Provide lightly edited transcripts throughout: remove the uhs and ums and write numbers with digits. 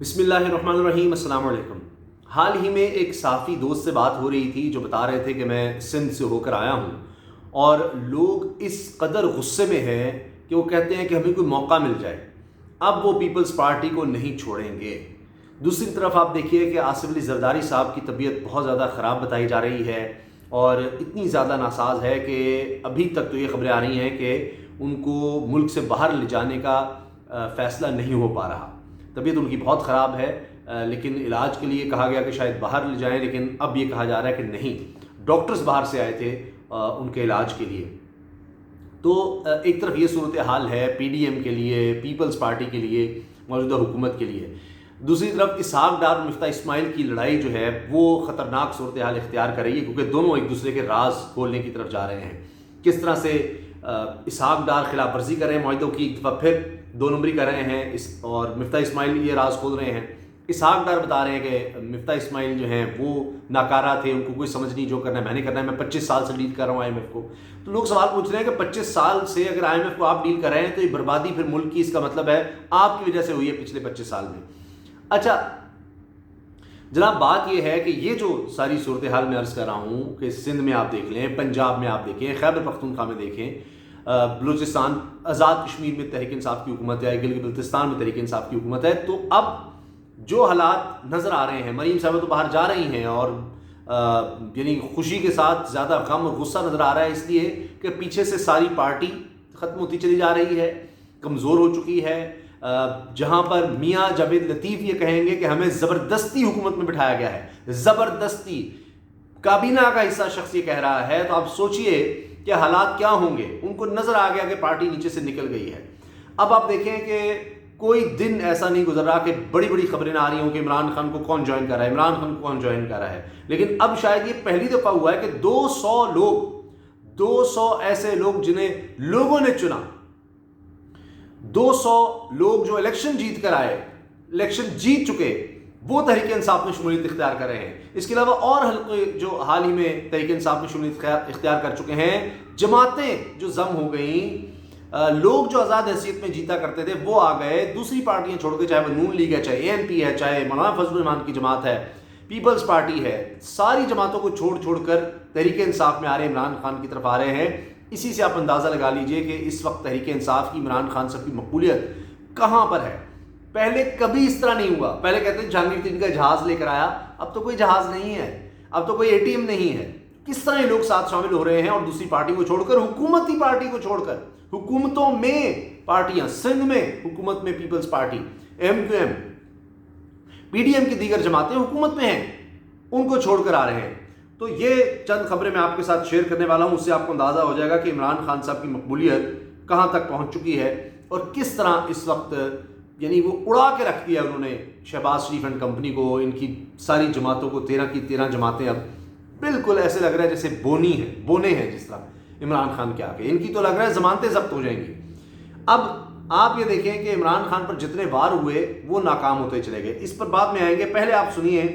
بسم اللہ الرحمن الرحیم، السلام علیکم۔ حال ہی میں ایک صحافی دوست سے بات ہو رہی تھی جو بتا رہے تھے کہ میں سندھ سے ہو کر آیا ہوں اور لوگ اس قدر غصے میں ہیں کہ وہ کہتے ہیں کہ ہمیں کوئی موقع مل جائے، اب وہ پیپلز پارٹی کو نہیں چھوڑیں گے۔ دوسری طرف آپ دیکھیے کہ آصف علی زرداری صاحب کی طبیعت بہت زیادہ خراب بتائی جا رہی ہے اور اتنی زیادہ ناساز ہے کہ ابھی تک تو یہ خبریں آ رہی ہیں کہ ان کو ملک سے باہر لے جانے کا فیصلہ نہیں ہو پا رہا۔ طبیعت ان کی بہت خراب ہے، لیکن علاج کے لیے کہا گیا کہ شاید باہر لے جائیں، لیکن اب یہ کہا جا رہا ہے کہ نہیں، ڈاکٹرز باہر سے آئے تھے ان کے علاج کے لیے۔ تو ایک طرف یہ صورتحال ہے پی ڈی ایم کے لیے، پیپلز پارٹی کے لیے، موجودہ حکومت کے لیے۔ دوسری طرف اسحاق ڈار اور مفتاح اسماعیل کی لڑائی جو ہے وہ خطرناک صورتحال اختیار کر رہی ہے، کیونکہ دونوں ایک دوسرے کے راز کھولنے کی طرف جا رہے ہیں۔ کس طرح سے اسحاق ڈار خلاف ورزی کر رہے ہیں معاہدوں کی، ایک دفعہ پھر دو نمبری کر رہے ہیں، اور مفتاح اسماعیل یہ راز کھول رہے ہیں۔ اسحاق ڈار بتا رہے ہیں کہ مفتاح اسماعیل جو ہیں وہ ناکارہ تھے، ان کو کوئی سمجھ نہیں، جو کرنا ہے میں نے کرنا ہے، میں 25 سال سے ڈیل کر رہا ہوں آئی ایم ایف کو۔ تو لوگ سوال پوچھ رہے ہیں کہ 25 سال سے اگر آئی ایم ایف کو آپ ڈیل کر رہے ہیں تو یہ بربادی پھر ملک کی، اس کا مطلب ہے آپ کی وجہ سے ہوئی ہے پچھلے 25 سال میں۔ اچھا جناب، بات یہ ہے کہ یہ جو ساری صورتحال میں عرض کر رہا ہوں کہ سندھ میں آپ دیکھ لیں، پنجاب میں آپ دیکھیں، خیبر پختونخوا میں دیکھیں، بلوچستان، آزاد کشمیر میں تحریک انصاف کی حکومت ہے، گلگت بلتستان میں تحریک انصاف کی حکومت ہے، تو اب جو حالات نظر آ رہے ہیں، مریم صاحبہ تو باہر جا رہی ہیں اور یعنی خوشی کے ساتھ زیادہ غم اور غصہ نظر آ رہا ہے، اس لیے کہ پیچھے سے ساری پارٹی ختم ہوتی چلی جا رہی ہے، کمزور ہو چکی ہے۔ جہاں پر میاں جاوید لطیف یہ کہیں گے کہ ہمیں زبردستی حکومت میں بٹھایا گیا ہے، زبردستی کابینہ کا حصہ شخص یہ کہہ رہا ہے، تو آپ سوچئے کہ حالات کیا ہوں گے۔ ان کو نظر آ گیا کہ پارٹی نیچے سے نکل گئی ہے۔ اب آپ دیکھیں کہ کوئی دن ایسا نہیں گزر رہا کہ بڑی بڑی خبریں نہ آ رہی ہوں کہ عمران خان کو کون جوائن کر رہا ہے، عمران خان کو کون جوائن کر رہا ہے، لیکن اب شاید یہ پہلی دفعہ ہوا ہے کہ 200 ایسے لوگ جنہیں لوگوں نے چنا، 200 لوگ جو الیکشن جیت کر آئے، الیکشن جیت چکے، وہ تحریک انصاف میں شمولیت اختیار کر رہے ہیں۔ اس کے علاوہ اور حلقے جو حال ہی میں تحریک انصاف میں شمولیت اختیار کر چکے ہیں، جماعتیں جو ضم ہو گئیں، لوگ جو آزاد حیثیت میں جیتا کرتے تھے وہ آ گئے، دوسری پارٹیاں چھوڑ کے، چاہے وہ نون لیگ ہے، چاہے اے این پی ہے، چاہے مولانا فضل الرحمان کی جماعت ہے، پیپلز پارٹی ہے، ساری جماعتوں کو چھوڑ کر تحریک انصاف میں آ رہے ہیں، عمران خان کی طرف آ رہے ہیں۔ اسی سے آپ اندازہ لگا لیجئے کہ اس وقت تحریک انصاف کی، عمران خان صاحب کی مقبولیت کہاں پر ہے۔ پہلے کبھی اس طرح نہیں ہوا، پہلے کہتے ہیں جہانگیر تین کا جہاز لے کر آیا، اب تو کوئی جہاز نہیں ہے، اب تو کوئی اے ٹی ایم نہیں ہے۔ کس طرح یہ لوگ ساتھ شامل ہو رہے ہیں اور دوسری پارٹی کو چھوڑ کر، حکومتی پارٹی کو چھوڑ کر، حکومتوں میں پارٹیاں، سندھ میں حکومت میں پیپلز پارٹی، ایم کیو ایم، پی ڈی ایم کی دیگر جماعتیں حکومت میں ہیں، ان کو چھوڑ کر آ رہے ہیں۔ تو یہ چند خبریں میں آپ کے ساتھ شیئر کرنے والا ہوں، اس سے آپ کو اندازہ ہو جائے گا کہ عمران خان صاحب کی مقبولیت کہاں تک پہنچ چکی ہے اور کس طرح اس وقت یعنی وہ اڑا کے رکھ دیا انہوں نے شہباز شریف اینڈ کمپنی کو، ان کی ساری جماعتوں کو، 13 کی 13 جماعتیں اب بالکل ایسے لگ رہا ہے جیسے بونے ہیں جس طرح عمران خان کے آگے، ان کی تو لگ رہا ہے ضمانتیں ضبط ہو جائیں گی۔ اب آپ یہ دیکھیں کہ عمران خان پر جتنے وار ہوئے وہ ناکام ہوتے چلے گئے، اس پر بعد میں آئیں گے۔ پہلے آپ سنیے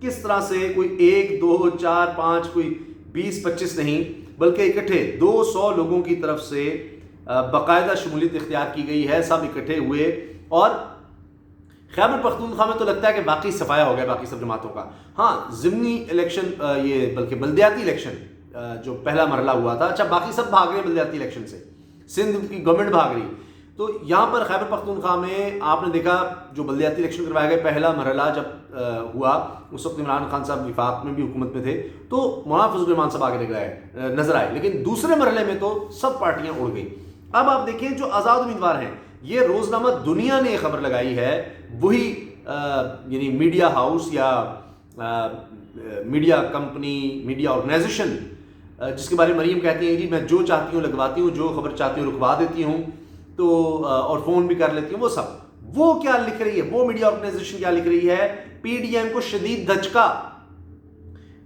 کس طرح سے کوئی 1 2 4 5 کوئی 20 25 نہیں بلکہ اکٹھے 200 لوگوں کی طرف سے باقاعدہ شمولیت اختیار کی گئی ہے، سب اکٹھے ہوئے، اور خیبر پختونخوا میں تو لگتا ہے کہ باقی صفایا ہو گیا باقی سب جماعتوں کا۔ ہاں ضمنی الیکشن، یہ بلکہ بلدیاتی الیکشن جو پہلا مرحلہ ہوا تھا، اچھا باقی سب بھاگ رہے ہیں بلدیاتی الیکشن سے، سندھ کی گورنمنٹ بھاگ رہی۔ تو یہاں پر خیبر پختونخوا میں آپ نے دیکھا جو بلدیاتی الیکشن کروائے گئے، پہلا مرحلہ جب ہوا اس وقت عمران خان صاحب وفاق میں بھی حکومت میں تھے، تو مولانا فضل الرحمان صاحب آگے نظر آئے، لیکن دوسرے مرحلے میں تو سب پارٹیاں اڑ گئیں۔ اب آپ دیکھیں جو آزاد امیدوار ہیں، یہ روزنامہ دنیا نے خبر لگائی ہے، وہی یعنی میڈیا ہاؤس یا میڈیا کمپنی، میڈیا آرگنائزیشن جس کے بارے میں مریم کہتی ہیں جی میں جو چاہتی ہوں لگواتی ہوں، جو خبر چاہتی ہوں رکوا دیتی ہوں، تو اور فون بھی کر لیتی ہوں، وہ سب، وہ کیا لکھ رہی ہے، وہ میڈیا آرگنائزیشن کیا لکھ رہی ہے؟ پی ڈی ایم کو شدید دھچکا،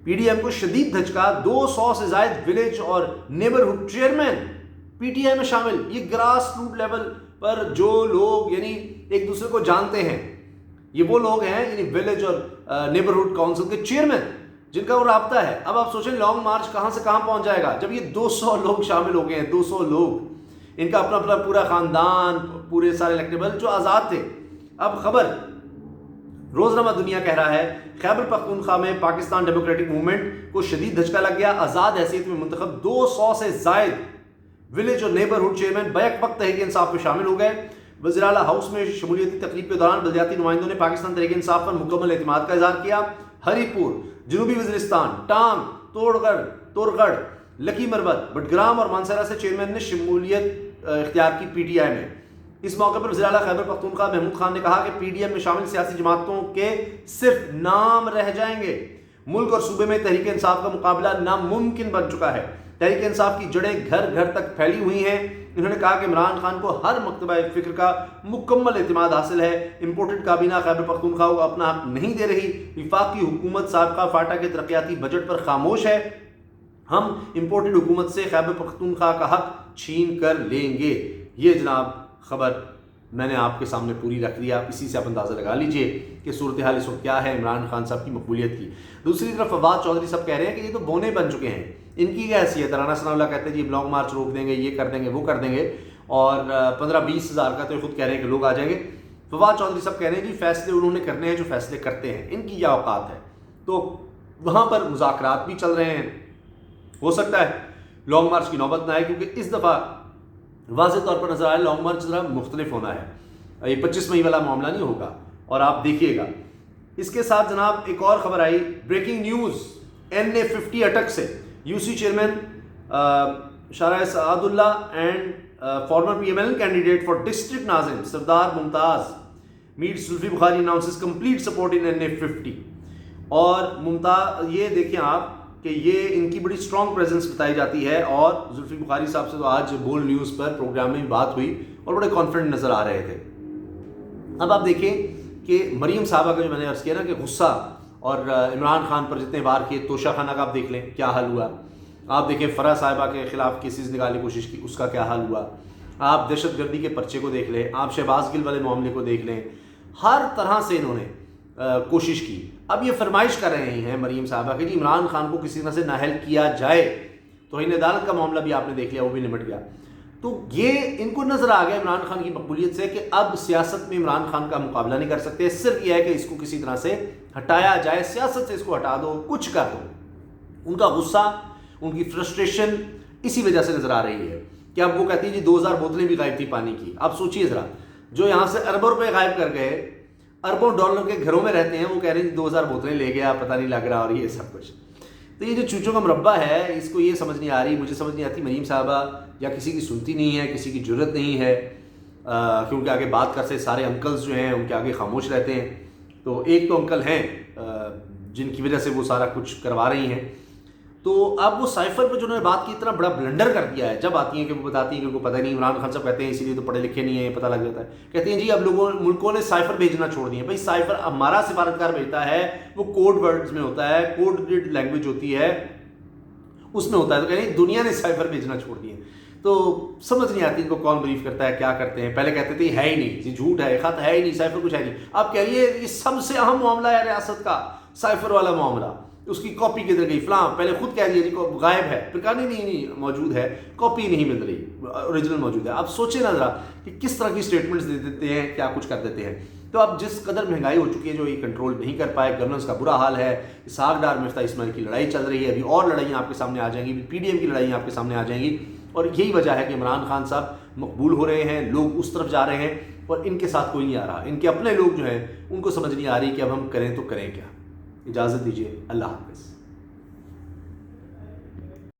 پی ڈی ایم کو شدید دھچکا، 200 سے زائد ولیج اور neighbourhood chairman P T I میں شامل۔ یہ گراس روٹ لیول پر جو لوگ یعنی ایک دوسرے کو جانتے ہیں، یہ وہ لوگ ہیں یعنی ولیج اور نیبرہڈ کونسل کے چیئرمین جن کا وہ رابطہ ہے۔ اب آپ سوچیں لانگ مارچ کہاں سے کہاں پہنچ جائے گا جب یہ 200 لوگ شامل ہو گئے ہیں، 200 لوگ، ان کا اپنا پورا خاندان، پورے سارے الیکٹیبل جو آزاد تھے۔ اب خبر روزنامہ دنیا کہہ رہا ہے خیبر پختونخوا میں پاکستان ڈیموکریٹک موومنٹ کو شدید دھچکا لگ گیا، آزاد حیثیت میں منتخب 200 سے زائد ولیج اور نیبرہڈ چیئرمین بیک وقت تحریک انصاف میں شامل ہو گئے۔ وزیر اعلیٰ ہاؤس میں شمولیتی تقریب کے دوران بلدیاتی نمائندوں نے پاکستان تحریک انصاف پر مکمل اعتماد کا اظہار کیا۔ ہری پور، جنوبی وزیرستان، ٹانگ، توڑگڑھ، لکی مروت، بٹگرام اور مانسہرہ سے چیئرمین نے شمولیت اختیار کی پی ٹی آئی میں۔ اس موقع پر وزیر اعلیٰ خیبر پختونخوا محمود خان نے کہا کہ پی ڈی ایم میں شامل سیاسی جماعتوں کے صرف نام رہ جائیں گے، ملک اور صوبے میں تحریک انصاف کا مقابلہ ناممکن بن چکا ہے۔ تحریک انصاف کی جڑیں گھر گھر تک پھیلی ہوئی ہیں۔ انہوں نے کہا کہ عمران خان کو ہر مکتبہ فکر کا مکمل اعتماد حاصل ہے۔ امپورٹڈ کابینہ خیبر پختونخوا کو اپنا حق نہیں دے رہی۔ وفاقی حکومت سابقہ فاٹا کے ترقیاتی بجٹ پر خاموش ہے۔ ہم امپورٹڈ حکومت سے خیبر پختونخوا کا حق چھین کر لیں گے۔ یہ جناب خبر میں نے آپ کے سامنے پوری رکھ دیا، اسی سے آپ اندازہ لگا لیجئے کہ صورتحال اس وقت کیا ہے عمران خان صاحب کی مقبولیت کی۔ دوسری طرف فواد چودھری صاحب کہہ رہے ہیں کہ یہ تو بونے بن چکے ہیں، ان کی کیا حیثیت ہے؟ رانا ثناء اللہ کہتے ہیں جی لانگ مارچ روک دیں گے، یہ کر دیں گے، وہ کر دیں گے، اور 15-20 ہزار کا تو یہ خود کہہ رہے ہیں کہ لوگ آ جائیں گے۔ فواد چودھری صاحب کہہ رہے ہیں جی فیصلے انہوں نے کرنے ہیں جو فیصلے کرتے ہیں، ان کی کیا اوقات ہے؟ تو وہاں پر مذاکرات بھی چل رہے ہیں، ہو سکتا ہے لانگ مارچ کی نوبت نہ آئے، کیونکہ اس دفعہ واضح طور پر نظر آیا لانگ مارچ ذرا مختلف ہونا ہے، یہ 25 مئی والا معاملہ نہیں ہوگا، اور آپ دیکھیے گا۔ اس کے ساتھ جناب ایک اور خبر آئی، بریکنگ نیوز، NA50 اٹک سے یو سی چیئرمین شارع Saadullah and former PML candidate for district nazim Sardar Mumtaz met Zulfi Bukhari announces complete support in NA50۔ اور ممتاز یہ دیکھیں آپ کہ یہ ان کی بڑی اسٹرانگ پریزنس بتائی جاتی ہے، اور زلفی بخاری صاحب سے تو آج بول نیوز پر پروگرام میں بات ہوئی اور بڑے کانفیڈنٹ نظر آ رہے تھے۔ اب آپ دیکھیں کہ مریم صاحبہ کا جو میں نے عرض کیا نا کہ غصہ اور عمران خان پر جتنے وار کیے، توشہ خانہ کا آپ دیکھ لیں کیا حال ہوا، آپ دیکھیں فرح صاحبہ کے خلاف کیسز نکالنے کی کوشش کی، اس کا کیا حال ہوا، آپ دہشت گردی کے پرچے کو دیکھ لیں، آپ شہباز گل والے معاملے کو دیکھ لیں، ہر طرح سے انہوں نے کوشش کی۔ اب یہ فرمائش کر رہے ہیں مریم صاحبہ کہ جی عمران خان کو کسی طرح سے نااہل کیا جائے، توہین عدالت کا معاملہ بھی آپ نے دیکھ لیا، وہ بھی نمٹ گیا۔ تو یہ ان کو نظر آ گیا عمران خان کی مقبولیت سے کہ اب سیاست میں عمران خان کا مقابلہ نہیں کر سکتے، صرف یہ ہے کہ اس کو کسی طرح سے ہٹایا جائے، سیاست سے اس کو ہٹا دو، کچھ کر دو۔ ان کا غصہ، ان کی فرسٹریشن اسی وجہ سے نظر آ رہی ہے کہ اب وہ کہتی ہیں جی 2000 بوتلیں بھی غائب تھی پانی کی۔ اب سوچیے ذرا، جو یہاں سے اربوں روپے غائب کر گئے، اربوں ڈالر کے گھروں میں رہتے ہیں، وہ کہہ رہے ہیں 2000 بوتلیں لے گیا، پتہ نہیں لگ رہا، اور یہ سب کچھ۔ تو یہ جو چوچوں کا مربع ہے، اس کو یہ سمجھ نہیں آ رہی، مجھے سمجھ نہیں آتی مریم صاحبہ یا کسی کی سنتی نہیں ہے، کسی کی جرت نہیں ہے، کیونکہ آگے بات کرتے سارے انکلز جو ہیں ان کے آگے خاموش رہتے ہیں۔ تو ایک تو انکل ہیں جن کی وجہ سے وہ سارا کچھ کروا رہی ہیں۔ تو اب وہ سائفر پر جو انہوں نے بات کی، اتنا بڑا بلنڈر کر دیا ہے، جب آتی ہیں کہ وہ بتاتی ہیں کہ ان کو پتہ نہیں، عمران خان صاحب کہتے ہیں اسی لیے تو پڑھے لکھے نہیں ہیں، پتہ لگ جاتا ہے، کہتے ہیں جی اب ملکوں نے سائفر بھیجنا چھوڑ دیے۔ بھائی سائفر ہمارا سفارتکار بھیجتا ہے، وہ کوڈ ورڈز میں ہوتا ہے، کوڈ لینگویج ہوتی ہے، اس میں ہوتا ہے، تو کہہ رہے ہیں دنیا نے سائفر بھیجنا چھوڑ دیے۔ تو سمجھ نہیں آتی ان کو کون بریف کرتا ہے، کیا کرتے ہیں۔ پہلے کہتے تھے ہے ہی نہیں، یہ جھوٹ ہے، خط ہے ہی نہیں، سائفر کچھ ہے نہیں۔ اب کہہ رہی ہے یہ سب سے اہم معاملہ ہے ریاست کا، سائفر والا معاملہ، اس کی کاپی کدھر گئی فلاں، پہلے خود کہہ رہی ہے جی غائب ہے، پھر کہا نہیں موجود ہے، کاپی نہیں مل رہی، اوریجنل موجود ہے۔ اب سوچیں نا ذرا کہ کس طرح کی اسٹیٹمنٹس دے دیتے ہیں، کیا کچھ کر دیتے ہیں۔ تو اب جس قدر مہنگائی ہو چکی ہے جو یہ کنٹرول نہیں کر پائے، گورننس کا برا حال ہے، اسحاق ڈار مفتاح اسماعیل کی لڑائی چل رہی ہے، ابھی اور لڑائیاں آپ کے سامنے آ جائیں گی، پی ڈی ایم کی لڑائیاں آپ کے سامنے آ جائیں گی، اور یہی وجہ ہے کہ عمران خان صاحب مقبول ہو رہے ہیں، لوگ اس طرف جا رہے ہیں، اور ان کے ساتھ کوئی نہیں آ رہا۔ ان کے اپنے لوگ جو ہیں ان کو سمجھ نہیں آ رہی کہ اب ہم کریں تو کریں کیا۔ اجازت دیجیے، اللہ حافظ۔